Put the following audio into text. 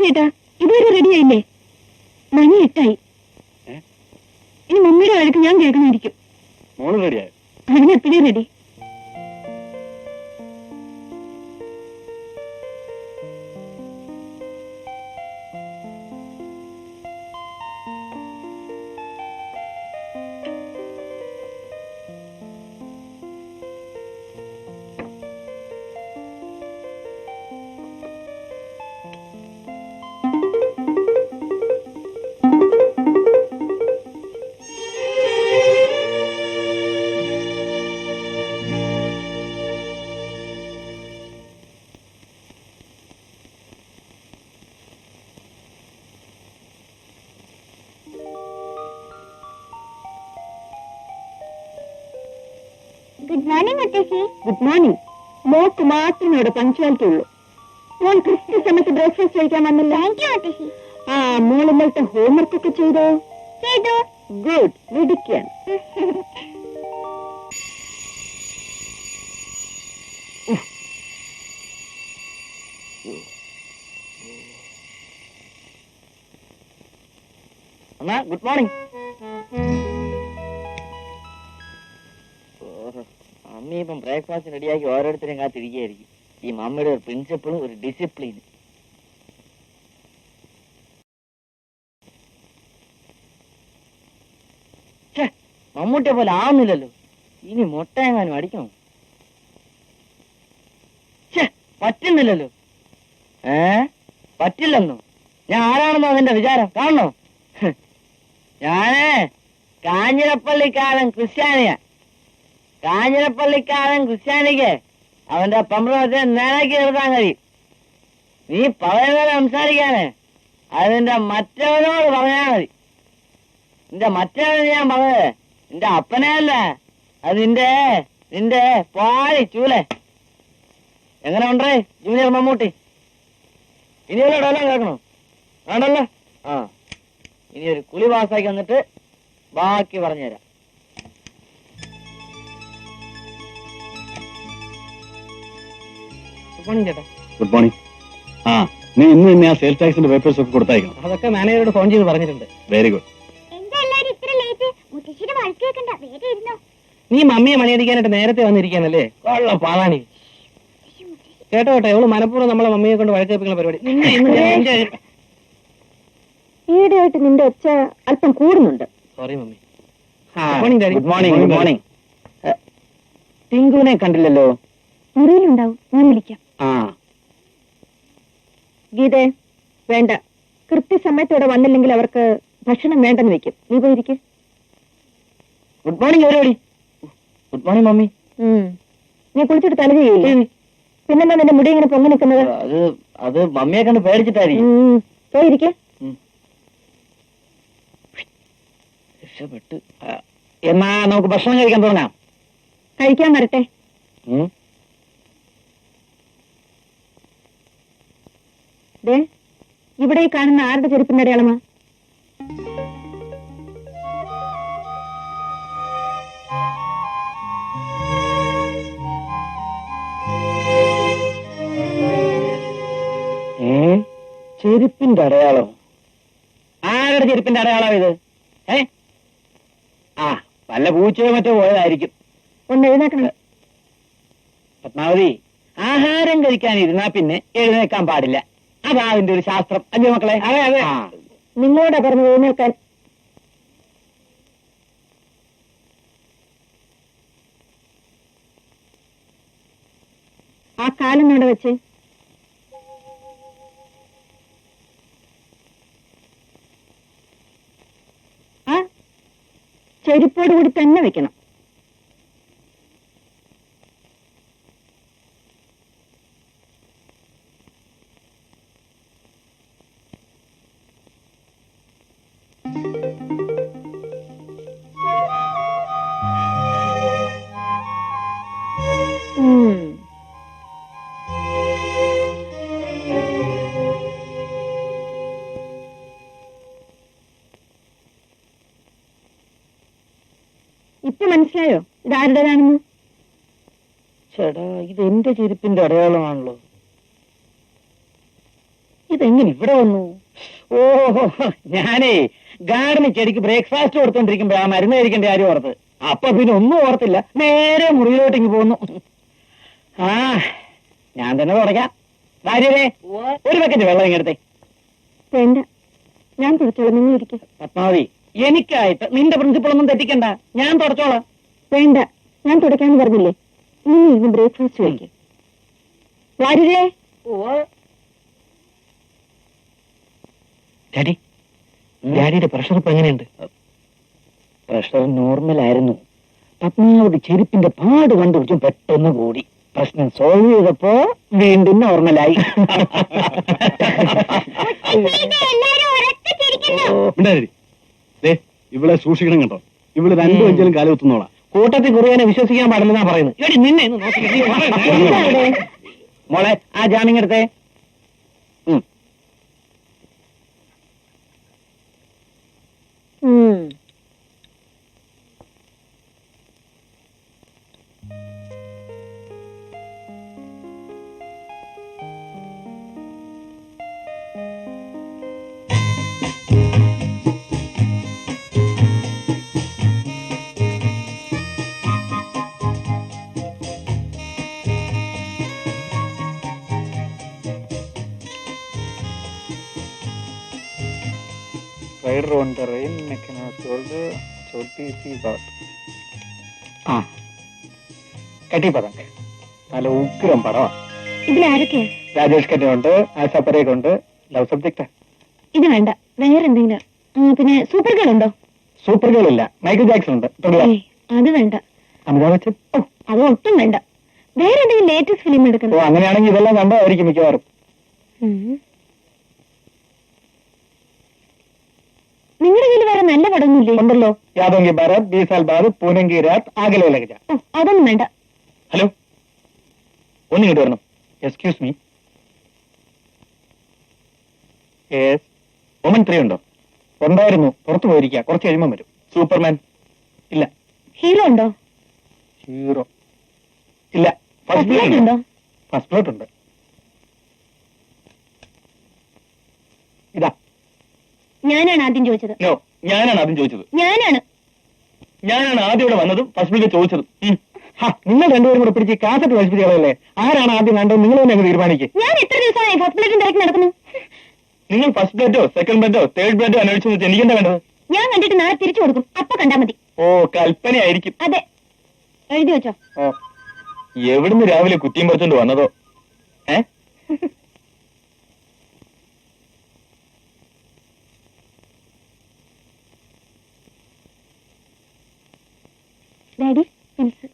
ചേട്ടാ, ഇതുവരെ റെഡിയായില്ലേ? മണി 8 ഇനി മമ്മിയുടെ വഴക്ക് ഞാൻ കേൾക്കണമായിരിക്കും. മോള് റെഡിയായി? അതിനെപ്പോഴേ റെഡി. ഗുഡ് മോർണിംഗ് മുത്തശ്ശി. Good morning. മോക്ക് മാത്രമേ ഇവിടെ പങ്ക്ച്വാലിറ്റി ഉള്ളൂ. മോൾ കൃത്യ സമയത്ത് ബ്രേക്ക്ഫാസ്റ്റ് കഴിക്കാൻ വന്നില്ല. താങ്ക് യു മുത്തശ്ശി. ആ, മോൾ ഇന്നലത്തെ ഹോംവർക്ക് ഒക്കെ ചെയ്തോ? ചെയ്തു. ഗുഡ്, മിടുക്കിയാണ്. അമ്മ ഗുഡ് മോർണിംഗ്. മമ്മി ഇപ്പം ബ്രേക്ക്ഫാസ്റ്റ് റെഡിയാക്കി ഓരോരുത്തരെയും കാത്തിരിക്കുകയായിരിക്കും. ഈ മമ്മിയുടെ ഒരു പ്രിൻസിപ്പിളും ഒരു ഡിസിപ്ലിനും. മമ്മൂട്ടിയെ പോലെ ആവുന്നില്ലല്ലോ. ഇനി മുട്ട എങ്ങാനും അടിക്കണം. പറ്റുന്നില്ലല്ലോ. പറ്റില്ലെന്നോ? ഞാൻ ആരാണെന്നോ അതിന്റെ വിചാരം? കാണണോ? ഞാനേ കാഞ്ഞിരപ്പള്ളിക്കാരൻ ക്രിസ്ത്യാനിയാ. കാഞ്ഞിരപ്പള്ളിക്കാരൻ ക്രിസ്ത്യാനിക്ക് അവന്റെ പമ്പ്രത്തെ നിലയ്ക്ക് നിർത്താൻ കഴിയും. നീ പറയുന്നത് സംസാരിക്കാനേ അതിന്റെ മറ്റവനോട് പറഞ്ഞാൽ മതി. നിന്റെ മറ്റവന് ഞാൻ പറഞ്ഞത് നിന്റെ അപ്പനെയല്ല, അത് നിന്റെ പാടി ചൂലെ. എങ്ങനെ ഉണ്ടേ ജൂനിയർ മമ്മൂട്ടി? ഇനിയുള്ള ഡയലോഗ് കേൾക്കണോ? വേണ്ടല്ലോ. ആ, ഇനി ഒരു കുളി പാസ്സാക്കി വന്നിട്ട് ബാക്കി പറഞ്ഞുതരാം. ഗുഡ് മോർണിംഗ് ചേട്ടാ. Good morning. ആ, നീ ഇന്ന് തന്നെ ആ സെയിൽസ് ടാക്സിന്റെ പേപ്പേഴ്സ് ഒക്കെ കൊടുത്തയക്കണം. അതൊക്കെ മാനേജറോട് ഫോൺ ചെയ്ത് പറഞ്ഞിട്ടുണ്ട്. Very good. നീ മമ്മിയെ മണിയടിക്കാനായിട്ട് നേരത്തെ വന്നിരിക്കാനല്ലേ? കൊള്ള പാവാണി. കേട്ടോ കേട്ടോ, ഇവള് മനഃപൂർവ്വം നമ്മളെ മമ്മിയെ കൊണ്ട് വഴക്കേൽപ്പിക്കുന്ന പരിപാടി. ഈയിടെയായിട്ട് നിന്റെ ഒച്ച അല്പം കൂടുന്നുണ്ട്. Sorry mummy. Good morning. Good morning. ടിങ്കുവിനെ കണ്ടില്ലല്ലോ. മുറിയിലുണ്ടാവും, ഞാൻ വിളിക്കാം. ആ ഗീതേ, വേണ്ട. കൃത്യസമയത്തോടെ വന്നില്ലെങ്കിൽ അവർക്ക് ഭക്ഷണം വേണ്ടെന്ന് വെക്കും. നീ പോയിരിക്കും. ഗുഡ് മോർണിംഗ് പരിപാടി. Good morning mummy. നീ കുളിച്ചിട്ട് തല ചെയ്യില്ലേ? പിന്നെന്താ നിന്റെ മുടി ഇങ്ങനെ പൊങ്ങി നിൽക്കുന്നത്? അത് മമ്മിയെ കണ്ട് പേടിച്ചിട്ടായിരിക്കും. പോയിരിക്കെ. എന്നാ നമുക്ക് ഭക്ഷണം കഴിക്കാൻ തുടങ്ങാം. കഴിക്കാൻ വരട്ടെ. ഇവിടെ ഈ കാണുന്ന ആരുടെ ചെരുപ്പിന്റെ അടയാളമാ? ചെരുപ്പിന്റെ അടയാളം? ആരുടെ ചെരുപ്പിന്റെ അടയാളം ഇത്? ആ, വല്ല പൂച്ചയോ മറ്റോ പോയതായിരിക്കും. ഒന്ന് എഴുന്നേക്കണം. പത്മാവതി, ആഹാരം കഴിക്കാനിരുന്നാ പിന്നെ എഴുന്നേക്കാൻ പാടില്ല. അതാ അതിന്റെ ഒരു ശാസ്ത്രം. അല്ലേ മക്കളെ? അതെ അതെ. നിങ്ങളോടാ പറഞ്ഞു എഴുന്നേൽക്കാൻ. ആ കാലം അവിടെ വെച്ച്. ആ, ചെരുപ്പോട് കൂടി തന്നെ വെക്കണം. ഇപ്പൊ മനസ്സിലായോ ഇതാരുടേതാണെന്ന്? ചേട്ടാ, ഇത് എന്റെ ചെരുപ്പിന്റെ അടയാളമാണല്ലോ. ഇതെങ്ങനെ ഇവിടെ വന്നു? ഓഹോ, ഞാനേ ഗാർഡന് ചെടിക്ക് ബ്രേക്ക്ഫാസ്റ്റ് കൊടുത്തോണ്ടിരിക്കുമ്പോ ആ മരുന്ന് കഴിക്കേണ്ട കാര്യം ഓർത്ത്. അപ്പൊ പിന്നെ ഒന്നും ഓർത്തില്ല, നേരെ മുറിയിലോട്ട് ഇങ്ങ് പോന്നു. ആ, ഞാൻ തന്നെ തുടയ്ക്കാം. ഭാര്യരെ ഒരു ബക്കറ്റ് വെള്ളം ഇങ്ങെടുത്തേ. വേണ്ട, ഞാൻ തുടച്ചോളാം, നിങ്ങൾ ഇരിക്കും. പത്മാവതി, എനിക്കായിട്ട് നിന്റെ പ്രിൻസിപ്പൾ ഒന്നും തെറ്റിക്കണ്ട, ഞാൻ തുടച്ചോളാം. വേണ്ട, ഞാൻ തുടയ്ക്കാന്ന് പറഞ്ഞില്ലേ. നിങ്ങൾ ഇന്ന് ബ്രേക്ക്ഫാസ്റ്റ് കഴിക്കും. വാര്യരേ, ഡാഡി, ഡാഡിയുടെ പ്രഷർ ഇപ്പൊ എങ്ങനെയുണ്ട്? പ്രഷർ നോർമൽ ആയിരുന്നു. പത്മാവതി ചെരുപ്പിന്റെ പാട് കണ്ടുപിടിച്ചും പെട്ടെന്ന് കൂടി. പ്രശ്നം സോൾവ് ചെയ്തപ്പോ വീണ്ടും നോർമലായി. ഇവിടെ സൂക്ഷിക്കണം കേട്ടോ. ഇവിടെ രണ്ടു അഞ്ചലും കാലം എത്തുന്നോളാം. കൂട്ടത്തിൽ കുറിയാനെ വിശ്വസിക്കാൻ പാടില്ലെന്നാ പറയുന്നത്. എടി നിന്നെ ഒന്ന് നോക്കി. എന്താ അവിടെ? മോളെ, ആ ജാമ്യം എടുത്തേ. Rider on the rain, Mekana sold Choti si baat. ആ, കട്ടി പതങ്ക് നല്ല ഉഗ്രം പടമാ. ഇതിലാരൊക്കെയാ? രാജേഷ് കന്നുണ്ട്, ആശ പരേഖ് ഉണ്ട്, ലവ് സബ്ജക്റ്റ്. ഇത് വേണ്ട, വേറെ എന്തെങ്കിലും. പിന്നെ സൂപ്പർ ഗേൾ ഉണ്ടോ? സൂപ്പർ ഗേൾ ഇല്ല, മൈക്കിൾ ജാക്സൺ ഉണ്ട്. ഏയ്, അത് വേണ്ട. അമിതാഭ് ബച്ചൻ. ഓ, അത് ഒട്ടും വേണ്ട. വേറെ എന്തെങ്കിലും ലേറ്റസ്റ്റ് ഫിലിം ഓ, എടുക്കണം. അങ്ങനെയാണെങ്കിൽ ഇതെല്ലാം കണ്ടതായിരിക്കും മിക്കവാറും. നിങ്ങളുടെ കയ്യിൽ വേറെ നല്ല പടമൊന്നുമില്ലേ? ഉണ്ടല്ലോ, യാദോങ്കി ഭാരത്, ബീസാൽ ബാദ്, പൂനങ്കി രാത്, ആഗലെ ലഗജ. ഓ, അതൊന്നും വേണ്ട. ഹലോ, ഒന്നിങ്ങോട്ട് വരണം. Excuse me. ഒമൻ 3 ഉണ്ടോ? ഉണ്ടായിരുന്നു, പുറത്തു പോയിരിക്കുക. കുറച്ച് കഴിയുമ്പോൾ വരും. സൂപ്പർമാൻ ഇല്ല. ഹീറോ ഉണ്ടോ? ഹീറോ ഇല്ല. ഫസ്റ്റ് First ബ്ലോട്ട് Blood ഉണ്ടോ? ഉണ്ടോ? ഫസ്റ്റ് ബ്ലോട്ട് ഉണ്ട്. ഇതാ. ഞാനാണ് ആദ്യം ചോദിച്ചത്. നോ, ഞാനാണ് ആദ്യം ചോദിച്ചത്. ഞാനാണ് ആദ്യം ഇവിടെ വന്നതും ഫസ്റ്റ് ബ്ലോട്ട് ചോദിച്ചതും. നിങ്ങൾ രണ്ടുപേരും കൂടെ പിടിച്ച് കാസറ്റ് വലിപ്പിച്ചുകളല്ലേ. ആരാണ് ആദ്യം കണ്ടത് നിങ്ങൾ തന്നെ അങ്ങ് തീരുമാനിക്കും. ഞാൻ എത്ര ദിവസമായി ഫസ്റ്റ് പ്ലേറ്റും തിരക്കി നടക്കുന്നു. നിങ്ങൾ ഫസ്റ്റ് ബ്ലോറ്റോ സെക്കൻഡ് ബ്ലോറ്റോ തേർഡ് ബ്ലോറ്റോ അന്വേഷിച്ചു വെച്ചാൽ എനിക്കെന്താ വേണ്ടത്? ഞാൻ കണ്ടിട്ട് നാളെ തിരിച്ചു കൊടുക്കും. അപ്പൊ കണ്ടാ മതി. ഓ, കൽപ്പനയായിരിക്കും. അതെ, എഴുതി വെച്ചോ. ഓ, എവിടുന്ന് രാവിലെ കുറ്റിയും പറിച്ചോണ്ട് വന്നതോ? Daddy, pencil.